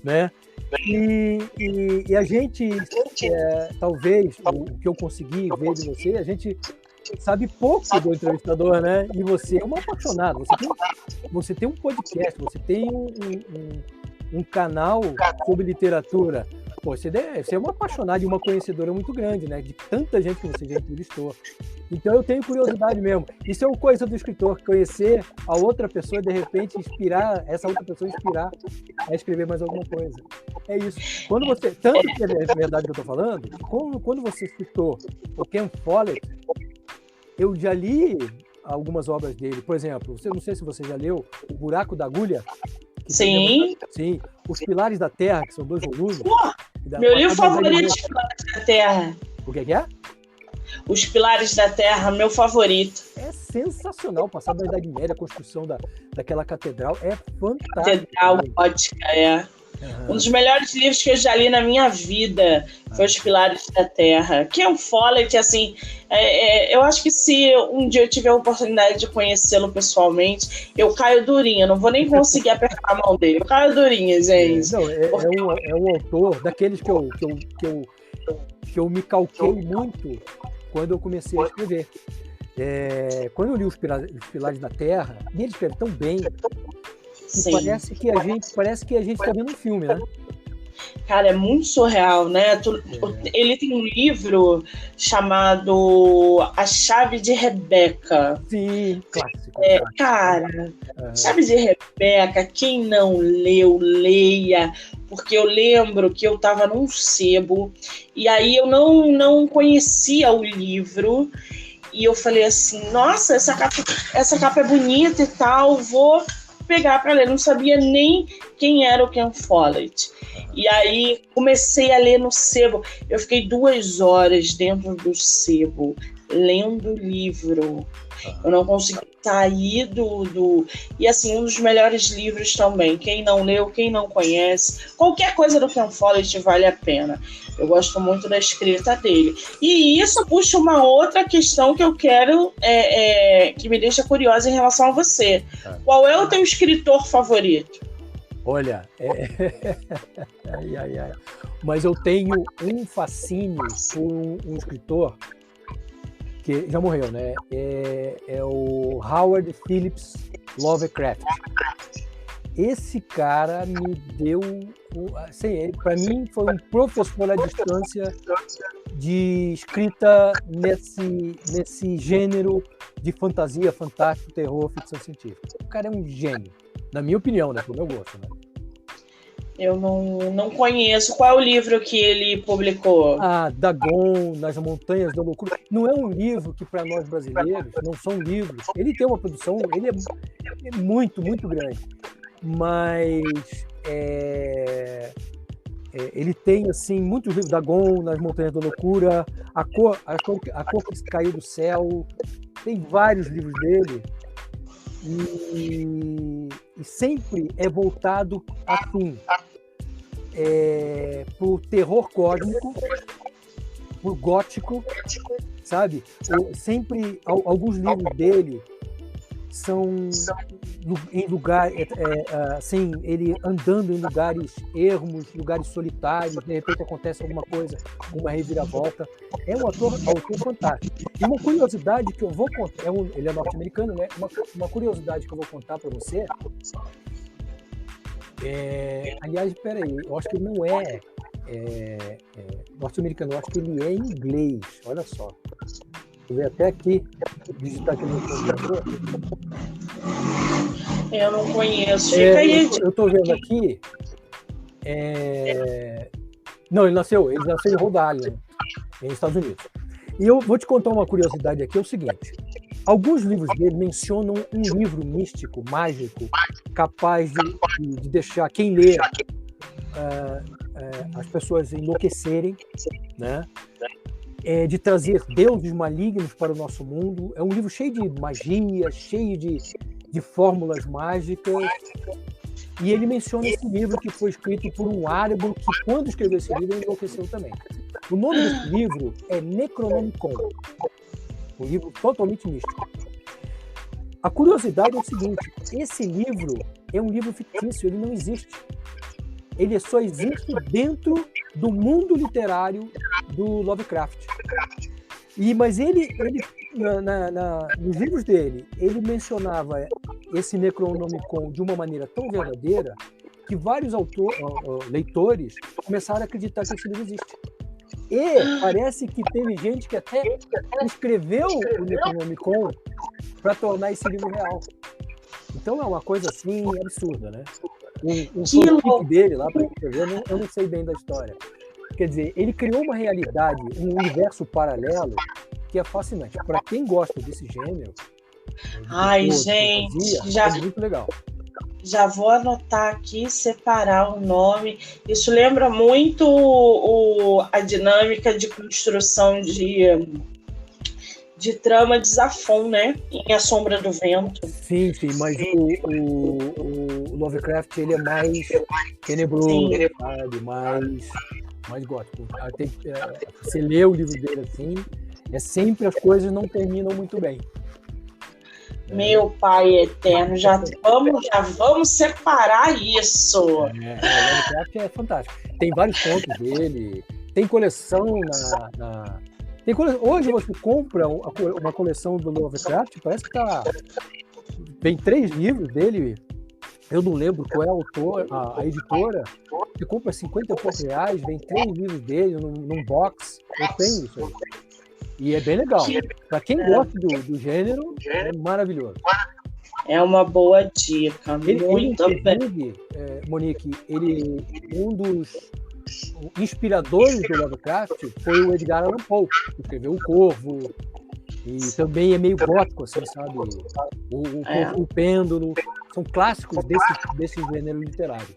né? E a gente, talvez, o que eu consegui ver de você, a gente sabe pouco do entrevistador, né? E você é uma apaixonada. Você tem um podcast, você tem um canal sobre literatura. pô, você é uma apaixonada e uma conhecedora muito grande, né? De tanta gente que você já entrevistou. Então eu tenho curiosidade mesmo. Isso é uma coisa do escritor, conhecer a outra pessoa e de repente essa outra pessoa inspirar a escrever mais alguma coisa. É isso. Tanto que é verdade que eu estou falando, quando você citou o Ken Follett, eu já li algumas obras dele. Por exemplo, não sei se você já leu O Buraco da Agulha. Sim. Sim. Os Pilares da Terra, que são 2 volumes. Meu livro favorito, Os Pilares da Terra. O que é? Os Pilares da Terra, meu favorito. É sensacional. Passar da Idade Média, a construção daquela catedral é fantástico. Catedral gótica, é. Um dos melhores livros que eu já li na minha vida foi Os Pilares da Terra. Ken Follett, assim, eu acho que se um dia eu tiver a oportunidade de conhecê-lo pessoalmente, eu caio durinha, não vou nem conseguir apertar a mão dele. Eu caio durinha, gente. É um autor daqueles que eu me calquei muito quando eu comecei a escrever. Quando eu li Os Pilares da Terra, e ele escreve tão bem, que parece que a gente está vendo um filme, né? Cara, é muito surreal, né? Ele tem um livro chamado A Chave de Rebeca. Sim, clássico. Cara, Chave de Rebeca, quem não leu, leia, porque eu lembro que eu estava num sebo e aí eu não conhecia o livro e eu falei assim, nossa, essa capa é bonita e tal, vou pegar para ler, não sabia nem quem era o Ken Follett. E aí comecei a ler no sebo. Eu fiquei 2 horas dentro do sebo, lendo o livro. Eu não consegui sair E assim, um dos melhores livros também. Quem não leu, quem não conhece, qualquer coisa do Ken Follett vale a pena. Eu gosto muito da escrita dele. E isso puxa uma outra questão que eu quero, que me deixa curiosa em relação a você. Qual é o teu escritor favorito? Olha, mas eu tenho um fascínio por um escritor que já morreu, né? É o Howard Phillips Lovecraft. Esse cara me deu, assim, para mim foi um professor à distância de escrita nesse gênero de fantasia, fantástico, terror, ficção científica. O cara é um gênio, na minha opinião, né? Pro meu gosto, né? Eu não conheço. Qual é o livro que ele publicou? Dagon, Nas Montanhas da Loucura. Não é um livro que, para nós brasileiros, não são livros. Ele tem uma produção, ele é muito, muito grande. Mas ele tem, assim, muitos livros. Dagon, Nas Montanhas da Loucura, a cor que caiu do céu. Tem vários livros dele. E sempre é voltado assim pro terror cósmico, pro gótico, sabe? Sempre alguns livros dele são em lugar, assim, ele andando em lugares ermos, lugares solitários, de repente acontece alguma coisa, uma reviravolta. É um autor fantástico. E uma curiosidade que eu vou contar, ele é norte-americano, né? Uma curiosidade que eu vou contar para você. Aliás, peraí, eu acho que ele não é norte-americano, eu acho que ele é inglês. Olha só. Vou ver até aqui, digitar aqui no computador. Eu não conheço. Fica aí. Eu estou vendo aqui. Não, ele nasceu em Rhode Island, nos Estados Unidos. E eu vou te contar uma curiosidade aqui, é o seguinte. Alguns livros dele mencionam um livro místico, mágico, capaz de deixar quem lê as pessoas enlouquecerem, né? De trazer deuses malignos para o nosso mundo. É um livro cheio de magia, cheio de fórmulas mágicas. E ele menciona esse livro que foi escrito por um árabe que, quando escreveu esse livro, ele enlouqueceu também. O nome desse livro é Necronomicon, um livro totalmente místico. A curiosidade é o seguinte: esse livro é um livro fictício, ele não existe. Ele só existe dentro do mundo literário do Lovecraft. Mas ele nos livros dele, ele mencionava esse Necronomicon de uma maneira tão verdadeira que vários leitores começaram a acreditar que esse livro existe. E parece que teve gente que até escreveu o Necronomicon para tornar esse livro real. Então é uma coisa assim absurda, né? Um fanfic dele lá, para escrever, eu não sei bem da história. Quer dizer, ele criou uma realidade, um universo paralelo que é fascinante. Para quem gosta desse gênero, gente, é muito legal. Já vou anotar aqui, separar o nome. Isso lembra muito a dinâmica de construção de trama de Zafon, né? Em A Sombra do Vento. Sim, mas o Lovecraft, ele é mais tenebroso, sabe? Mais gótico. Você lê o livro dele assim, sempre as coisas não terminam muito bem. Meu pai eterno, já vamos separar isso. O Lovecraft é fantástico. Tem vários contos dele, tem coleção Hoje você compra uma coleção do Lovecraft, parece que tem 3 livros dele. Eu não lembro qual é o autor, a editora. Você compra R$50 e poucos, vem 3 livros dele num box. Eu tenho isso aí. E é bem legal. Para quem gosta do gênero, é maravilhoso. É uma boa dica. Muito bem. Monique, um dos inspiradores do Lovecraft foi o Edgar Allan Poe, que escreveu O Corvo. E também é meio gótico, assim, sabe? O Pêndulo. São clássicos desse gênero literário.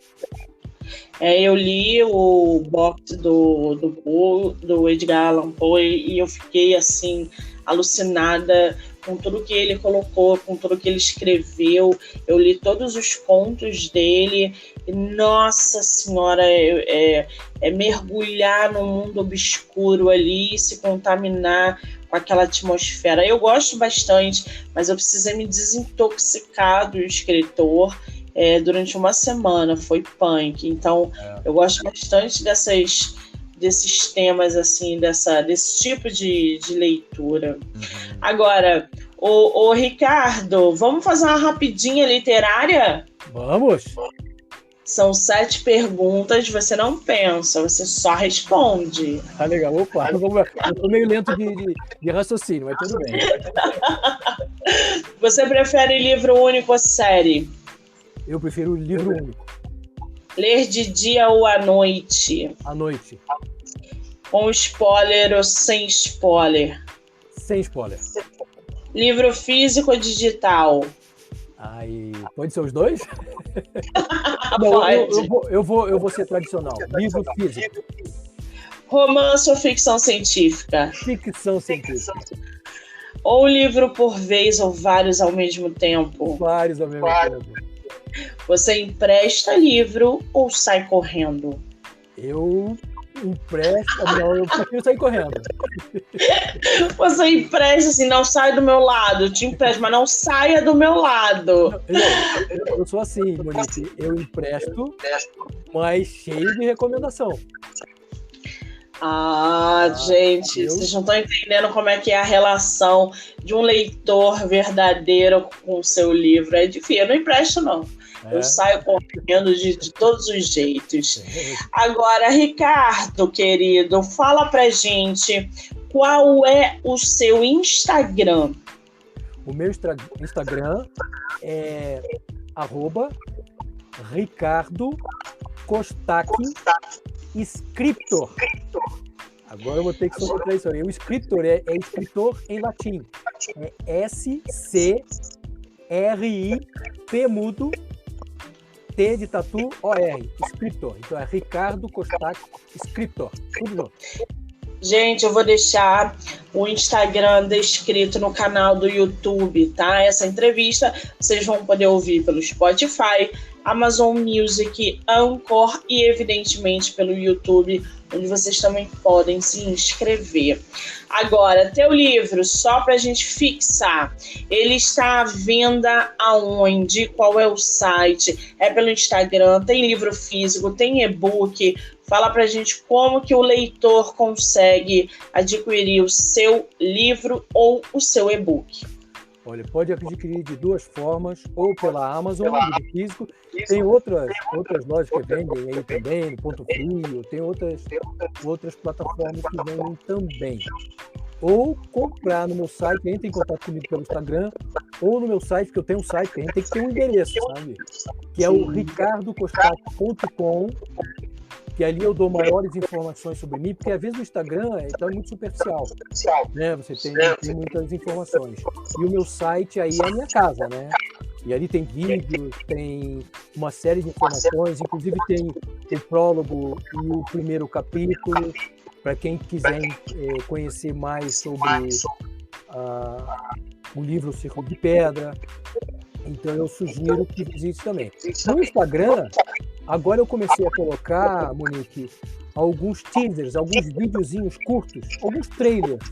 Eu li o box do Edgar Allan Poe e eu fiquei assim alucinada com tudo que ele colocou, com tudo que ele escreveu. Eu li todos os contos dele e, nossa senhora, é mergulhar no mundo obscuro ali e se contaminar com aquela atmosfera. Eu gosto bastante, mas eu precisei me desintoxicar do escritor durante uma semana, foi punk. Então, eu gosto bastante desses temas, assim, desse tipo de leitura. Agora, o Ricardo, vamos fazer uma rapidinha literária? Vamos! São 7 perguntas, você não pensa, você só responde. Tá legal, opa, eu tô meio lento de raciocínio, mas tudo bem. Você prefere livro único ou série? Eu prefiro livro único. Ler de dia ou à noite? À noite. Com spoiler ou sem spoiler? Sem spoiler. Livro físico ou digital? Pode ser os dois? Pode. Eu vou ser tradicional. Livro físico. Romance ou ficção científica? Ficção científica. Ou livro por vez ou vários ao mesmo tempo? Vários ao mesmo tempo. Você empresta livro ou sai correndo? Eu empresto, não, eu prefiro sair correndo. Você empresta, assim, não sai do meu lado, eu te empresto, mas não saia do meu lado. Eu sou assim, Monique, eu empresto, mas cheio de recomendação. Gente, vocês não estão entendendo como é que é a relação de um leitor verdadeiro com o seu livro. É difícil, eu não empresto, não. Eu saio correndo de todos os jeitos. Agora, Ricardo, querido, fala pra gente qual é o seu Instagram. O meu Instagram é @Ricardo Kostak Scriptor. Agora eu vou ter que soltar isso aí. O Scriptor é escritor em latim. É SCRIP mudo T de tatu OR. Scriptor. Então é Ricardo Kostak Scriptor. Tudo junto. Gente, eu vou deixar o Instagram descrito no canal do YouTube, tá? Essa entrevista vocês vão poder ouvir pelo Spotify, Amazon Music, Anchor e, evidentemente, pelo YouTube, onde vocês também podem se inscrever. Agora, teu livro, só para a gente fixar, ele está à venda aonde? Qual é o site? É pelo Instagram? Tem livro físico? Tem e-book? Fala pra gente como que o leitor consegue adquirir o seu livro ou o seu e-book. Olha, pode adquirir de duas formas, ou pela Amazon, livro físico, tem outras lojas que vendem aí também, no Ponto Frio, tem outras plataformas que vendem também. Ou comprar no meu site, entra em contato comigo pelo Instagram, ou no meu site, porque eu tenho um site, tem que ter um endereço, sabe? Que é o ricardocostak.com, que ali eu dou maiores informações sobre mim, porque às vezes o Instagram então, é muito superficial, né? Você tem muitas informações. E o meu site aí é a minha casa, né? E ali tem vídeos, tem uma série de informações, inclusive tem o prólogo e o primeiro capítulo, para quem quiser conhecer mais sobre o livro Círculo de Pedra. Então eu sugiro que visite também. No Instagram, agora eu comecei a colocar, Monique, alguns teasers, alguns videozinhos curtos, alguns trailers.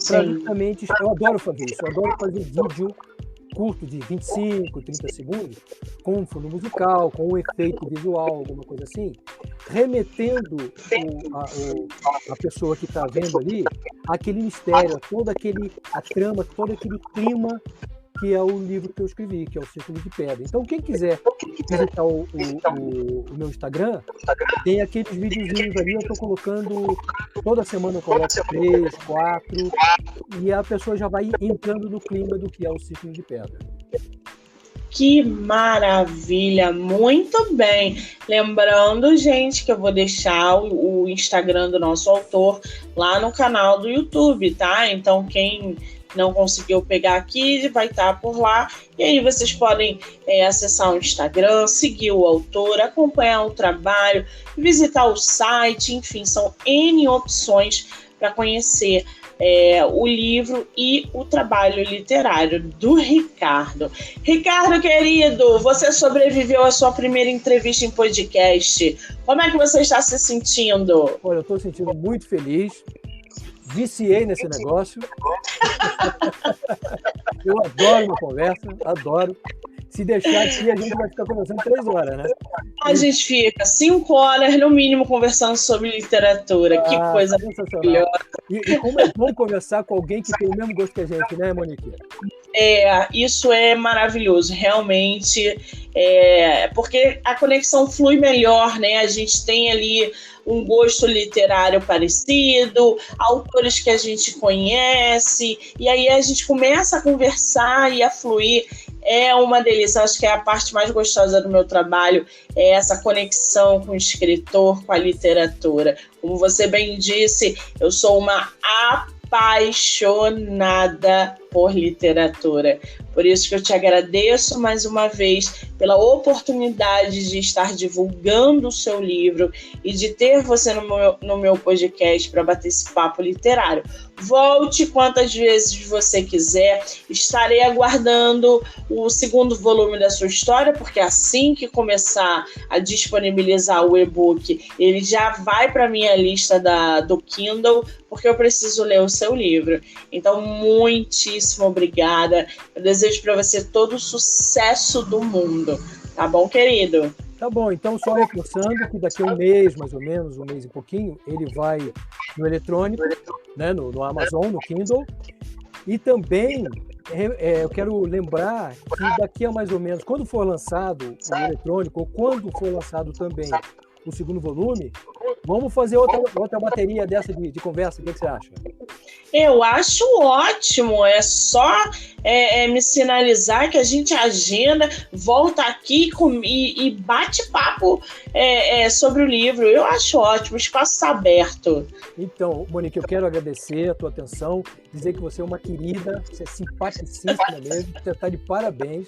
Pra justamente, eu adoro fazer isso, eu adoro fazer vídeo curto de 25, 30 segundos, com um fundo musical, com um efeito visual, alguma coisa assim, remetendo a pessoa que está vendo ali aquele mistério, a trama, todo aquele clima que é o livro que eu escrevi, que é o Círculo de Pedra. Então, quem quiser visitar o meu Instagram, tem aqueles videozinhos ali, eu estou colocando, toda semana eu coloco 3, 4, e a pessoa já vai entrando no clima do que é o Círculo de Pedra. Que maravilha, muito bem. Lembrando, gente, que eu vou deixar o Instagram do nosso autor lá no canal do YouTube, tá? Então, quem não conseguiu pegar aqui, vai estar por lá. E aí vocês podem acessar o Instagram, seguir o autor, acompanhar o trabalho, visitar o site, enfim, são N opções para conhecer o livro e o trabalho literário do Ricardo. Ricardo, querido, você sobreviveu à sua primeira entrevista em podcast. Como é que você está se sentindo? Olha, eu estou sentindo muito feliz. Viciei nesse negócio. Eu adoro uma conversa, adoro. Se deixar aqui, a gente vai ficar conversando 3 horas, né? A gente fica 5 horas, no mínimo, conversando sobre literatura. Que coisa maravilhosa. E como é bom conversar com alguém que tem o mesmo gosto que a gente, né, Monique? Isso é maravilhoso, realmente. Porque a conexão flui melhor, né? A gente tem ali um gosto literário parecido, autores que a gente conhece, e aí a gente começa a conversar e a fluir. É uma delícia, acho que é a parte mais gostosa do meu trabalho, é essa conexão com o escritor, com a literatura. Como você bem disse, eu sou uma apaixonada por literatura. Por isso que eu te agradeço mais uma vez pela oportunidade de estar divulgando o seu livro e de ter você no meu podcast para bater esse papo literário. Volte quantas vezes você quiser. Estarei aguardando o 2º volume da sua história, porque assim que começar a disponibilizar o e-book, ele já vai para a minha lista do Kindle, porque eu preciso ler o seu livro. Então, muitíssimo obrigada. Eu desejo para você todo o sucesso do mundo. Tá bom, querido? Tá bom, então só reforçando que daqui a um mês, mais ou menos, 1 mês e pouquinho, ele vai no eletrônico, né, no Amazon, no Kindle. E também eu quero lembrar que daqui a mais ou menos, quando for lançado o eletrônico, ou quando for lançado também o 2º volume, vamos fazer outra bateria dessa de conversa. O que você acha? Eu acho ótimo. É só me sinalizar que a gente agenda, volta aqui e bate papo sobre o livro. Eu acho ótimo, o espaço está aberto. Então, Monique, eu quero agradecer a tua atenção, dizer que você é uma querida, você é simpaticíssima mesmo, você está de parabéns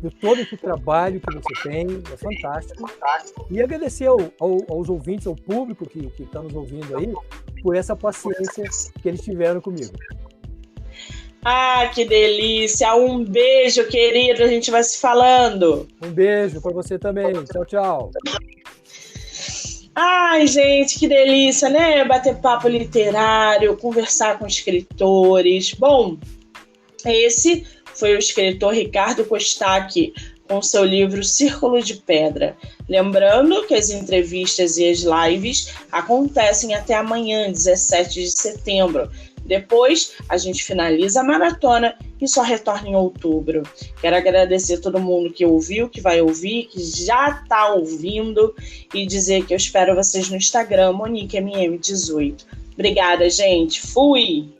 por todo esse trabalho que você tem, é fantástico. E agradecer aos ouvintes, ao público que está nos ouvindo aí, por essa paciência que eles tiveram comigo. Ah, que delícia! Um beijo, querido, a gente vai se falando. Um beijo para você também. Tchau, tchau. Ai, gente, que delícia, né? Bater papo literário, conversar com escritores. Bom, esse foi o escritor Ricardo Kostak, com seu livro Círculo de Pedra. Lembrando que as entrevistas e as lives acontecem até amanhã, 17 de setembro. Depois, a gente finaliza a maratona e só retorna em outubro. Quero agradecer a todo mundo que ouviu, que vai ouvir, que já está ouvindo, e dizer que eu espero vocês no Instagram, MoniqueMM18. Obrigada, gente. Fui!